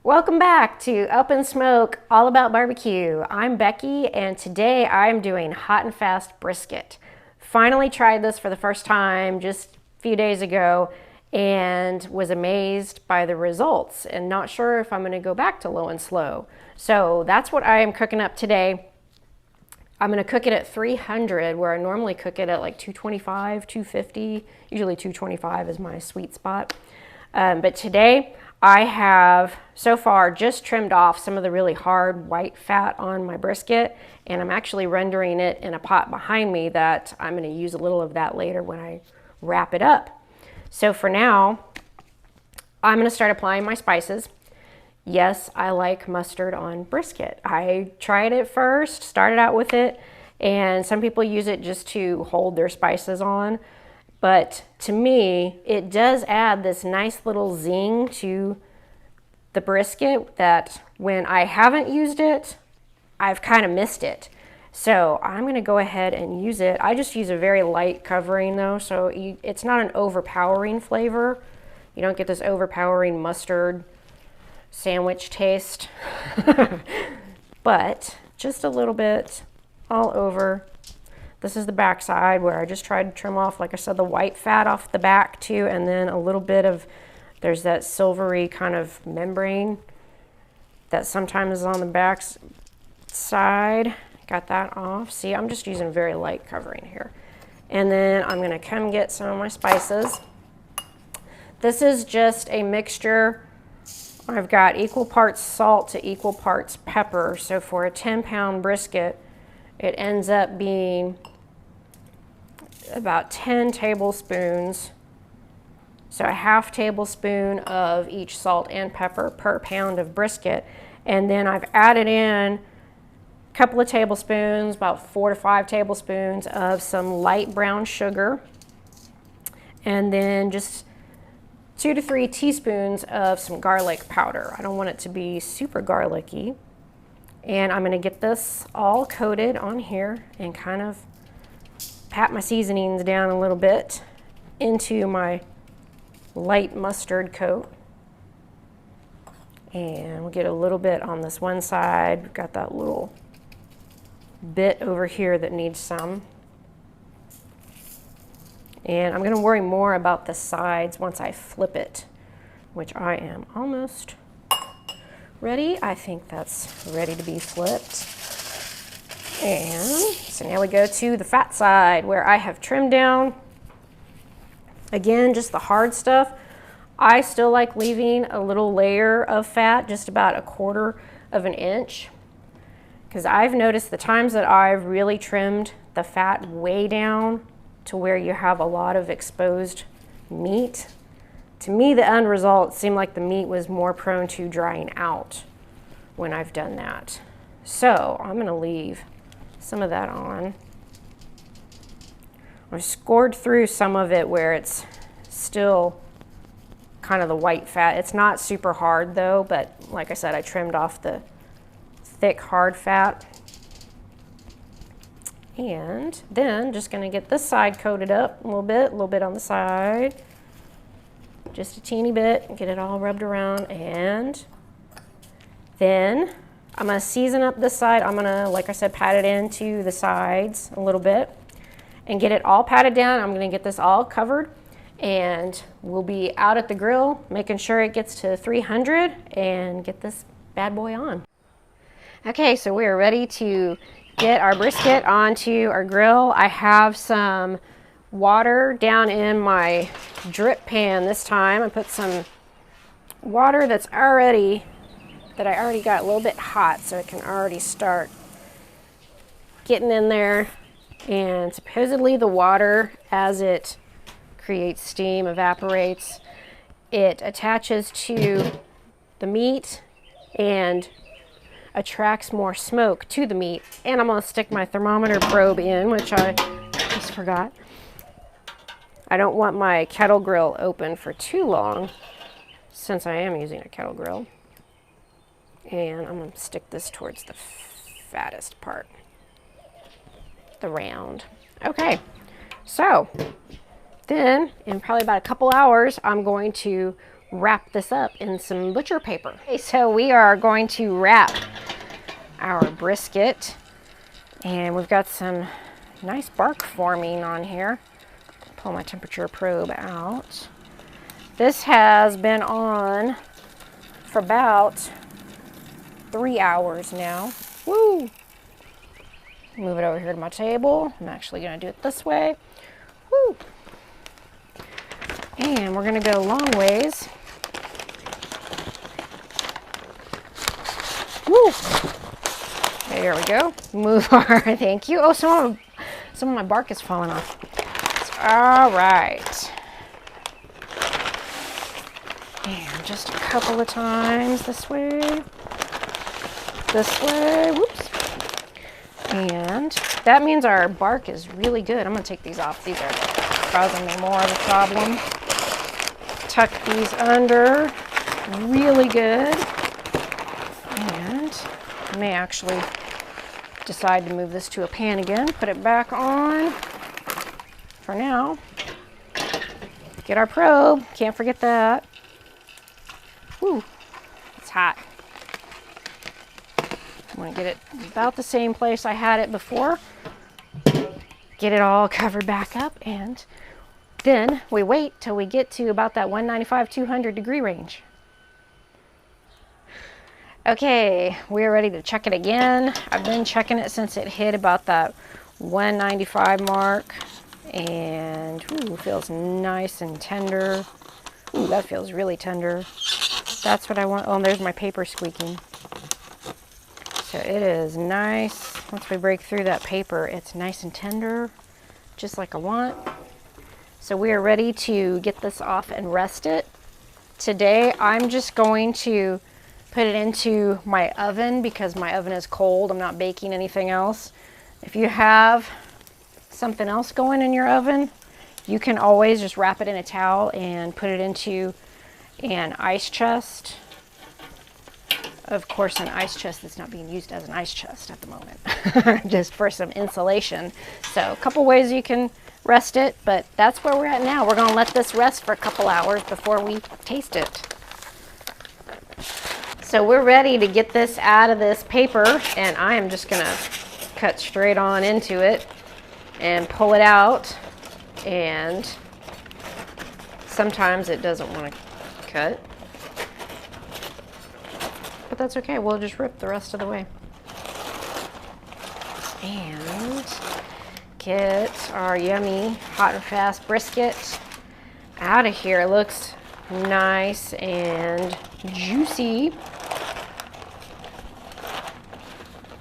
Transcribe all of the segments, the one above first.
Welcome back to Up and Smoke, all about barbecue. I'm Becky, and today I'm doing hot and fast brisket. Finally tried this for the first time just a few days ago and was amazed by the results and not sure if I'm going to go back to low and slow. So that's what I am cooking up today. I'm going to cook it at 300 where I normally cook it at like 225, 250. Usually 225 is my sweet spot. But today I have so far just trimmed off some of the really hard white fat on my brisket, and I'm actually rendering it in a pot behind me that I'm going to use a little of that later when I wrap it up. So for now, I'm going to start applying my spices. Yes, I like mustard on brisket. I tried it first, started out with it, and some people use it just to hold their spices on. But to me, it does add this nice little zing to the brisket that when I haven't used it, I've kind of missed it. So I'm going to go ahead and use it. I just use a very light covering though, so it's not an overpowering flavor. You don't get this overpowering mustard sandwich taste, but just a little bit all over. This is the back side where I just tried to trim off, like I said, the white fat off the back too, and then a little bit of, there's that silvery kind of membrane that sometimes is on the back side. Got that off. See, I'm just using very light covering here. And then I'm gonna come get some of my spices. This is just a mixture. I've got equal parts salt to equal parts pepper. So for a 10-pound brisket, it ends up being about 10 tablespoons. So a half tablespoon of each salt and pepper per pound of brisket. And then I've added in a couple of tablespoons, about 4 to 5 tablespoons of some light brown sugar. And then just 2 to 3 teaspoons of some garlic powder. I don't want it to be super garlicky. And I'm gonna get this all coated on here and kind of pat my seasonings down a little bit into my light mustard coat. And we'll get a little bit on this one side. We've got that little bit over here that needs some. And I'm gonna worry more about the sides once I flip it, which I am almost ready. I think that's ready to be flipped. And so now we go to the fat side where I have trimmed down, again, just the hard stuff. I still like leaving a little layer of fat, just about 1/4 of an inch, because I've noticed the times that I've really trimmed the fat way down to where you have a lot of exposed meat. To me, the end result seemed like the meat was more prone to drying out when I've done that. So I'm gonna leave some of that on. I've scored through some of it where it's still kind of the white fat. It's not super hard though, but like I said, I trimmed off the thick hard fat. And then just gonna get this side coated up a little bit on the side. Just a teeny bit, get it all rubbed around, and then I'm gonna season up this side. I'm gonna, like I said, pat it into the sides a little bit and get it all patted down. I'm gonna get this all covered, and we'll be out at the grill making sure it gets to 300 and get this bad boy on. Okay, so we are ready to get our brisket onto our grill. I have some water down in my drip pan this time. I put some water that I already got a little bit hot, so it can already start getting in there. And supposedly the water, as it creates steam, evaporates, it attaches to the meat and attracts more smoke to the meat. And I'm gonna stick my thermometer probe in, which I just forgot. I don't want my kettle grill open for too long since I am using a kettle grill. And I'm gonna stick this towards the fattest part, the round. Okay, so then in probably about a couple hours, I'm going to wrap this up in some butcher paper. Okay, so we are going to wrap our brisket, and we've got some nice bark forming on here. Pull my temperature probe out. This has been on for about 3 hours now. Woo! Move it over here to my table. I'm actually going to do it this way. Woo! And we're going to go long ways. Woo! There we go. Move our, thank you. Oh, some of my bark is falling off. All right. And just a couple of times this way. This way. Whoops. And that means our bark is really good. I'm going to take these off. These are causing me more of a problem. Tuck these under really good. And I may actually decide to move this to a pan again. Put it back on. For now, get our probe. Can't forget that. Whew, it's hot. I'm going to get it about the same place I had it before. Get it all covered back up, and then we wait till we get to about that 195, 200 degree range. Okay, we're ready to check it again. I've been checking it since it hit about that 195 mark, and ooh, feels nice and tender. Ooh, that feels really tender. That's what I want. Oh, and there's my paper squeaking. So it is nice. Once we break through that paper, it's nice and tender, just like I want. So we are ready to get this off and rest it. Today, I'm just going to put it into my oven because my oven is cold. I'm not baking anything else. If you have something else going in your oven, you can always just wrap it in a towel and put it into an ice chest. Of course, an ice chest that's not being used as an ice chest at the moment, just for some insulation. So a couple ways you can rest it, but that's where we're at now. We're going to let this rest for a couple hours before we taste it. So we're ready to get this out of this paper, and I am just going to cut straight on into it and pull it out. And sometimes it doesn't want to cut. But that's okay, we'll just rip the rest of the way. And get our yummy hot and fast brisket out of here. It looks nice and juicy.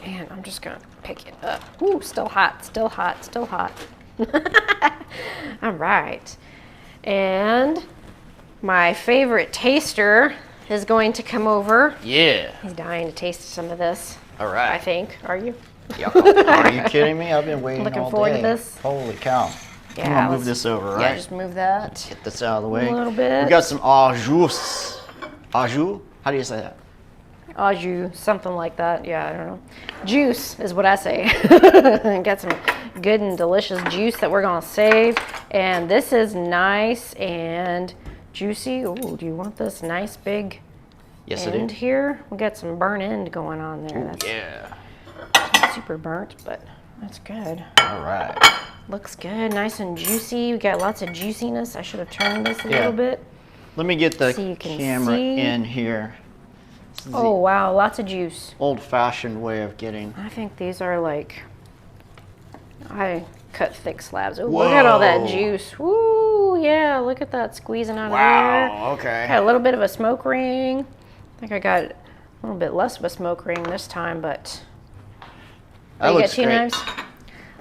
And I'm just gonna pick it up. Ooh, still hot, still hot, still hot. All right. And my favorite taster is going to come over. Yeah. He's dying to taste some of this. All right. I think. Are you? Yeah. Are you kidding me? I've been waiting Looking all forward day. to this. Holy cow. Yeah. I'm gonna move this over, right? Yeah, just move that. Get this out of the way. A little bit. We got some au jus. Au jus? How do you say that? Au jus, something like that. Yeah, I don't know. Juice is what I say. Got some good and delicious juice that we're gonna save. And this is nice and juicy. Ooh, do you want this nice big Yes, I end do. here? We got some burnt end going on there. That's Yeah. not super burnt, but that's good. All right. Looks good, nice and juicy. We got lots of juiciness. I should have turned this a Yeah. little bit. Let me get the So you can camera see. in here. This is Oh wow, lots of juice. the old-fashioned way of getting. I think these are like, I cut thick slabs. Ooh, look at all that Whoa. juice. Woo, yeah, look at that squeezing out of there. Wow. Okay. Got a little bit of a smoke ring. I think I got a little bit less of a smoke ring this time, but That you got looks two great. knives.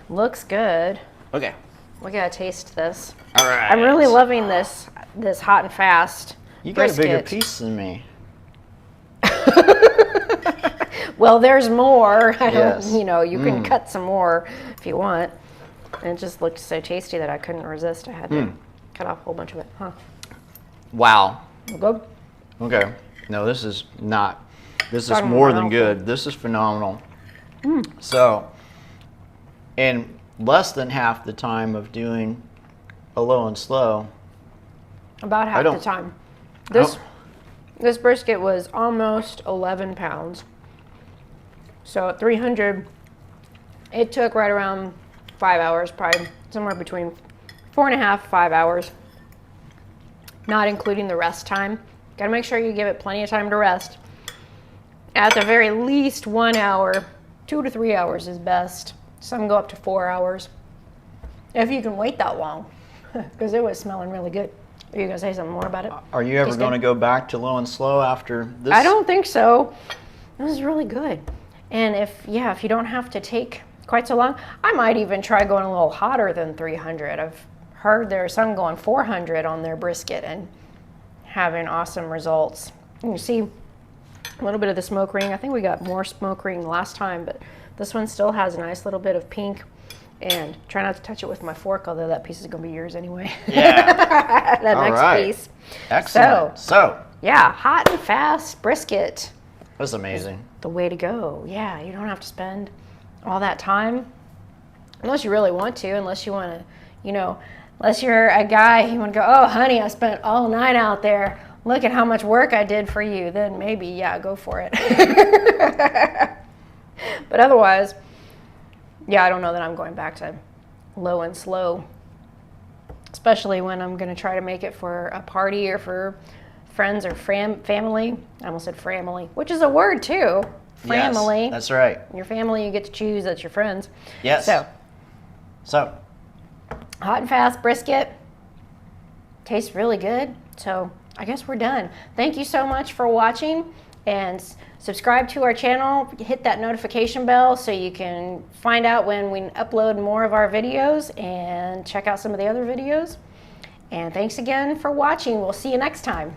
Looks good. Okay. We gotta taste this. All right. I'm really loving this hot and fast You got a bigger brisket. piece than me. Well, there's more. I don't, Yes. you know, you can cut some more if you want. And it just looked so tasty that I couldn't resist. I had to cut off a whole bunch of it. Huh. Wow. Good. Okay. No, this is not. This is Talking more about than good. This is phenomenal. So, in less than half the time of doing a low and slow, About half the don't- time. This brisket was almost 11 pounds. So at 300, it took right around 5 hours, probably somewhere between 4.5, 5 hours, not including the rest time. Got to make sure you give it plenty of time to rest. At the very least 1 hour, 2 to 3 hours is best. Some go up to 4 hours. If you can wait that long, because it was smelling really good. Are you going to say something more about it? Are you ever going to go back to low and slow after this? I don't think so. This is really good. And if you don't have to take quite so long, I might even try going a little hotter than 300. I've heard there's some going 400 on their brisket and having awesome results. And you see a little bit of the smoke ring. I think we got more smoke ring last time, but this one still has a nice little bit of pink. And try not to touch it with my fork, although that piece is going to be yours anyway. Yeah. That All next right. piece. Excellent. So, yeah, hot and fast brisket. that's amazing. The way to go. Yeah, you don't have to spend all that time unless you really want to, unless you want to, unless you're a guy, you want to go, oh, honey, I spent all night out there. Look at how much work I did for you. Then maybe, yeah, go for it. But otherwise, yeah, I don't know that I'm going back to low and slow, especially when I'm going to try to make it for a party or for friends or family. I almost said family, which is a word too. Family. Yes, that's right. Your family, you get to choose. That's your friends. Yes. So, hot and fast brisket. Tastes really good. So I guess we're done. Thank you so much for watching, and subscribe to our channel. Hit that notification bell so you can find out when we upload more of our videos and check out some of the other videos. And thanks again for watching. We'll see you next time.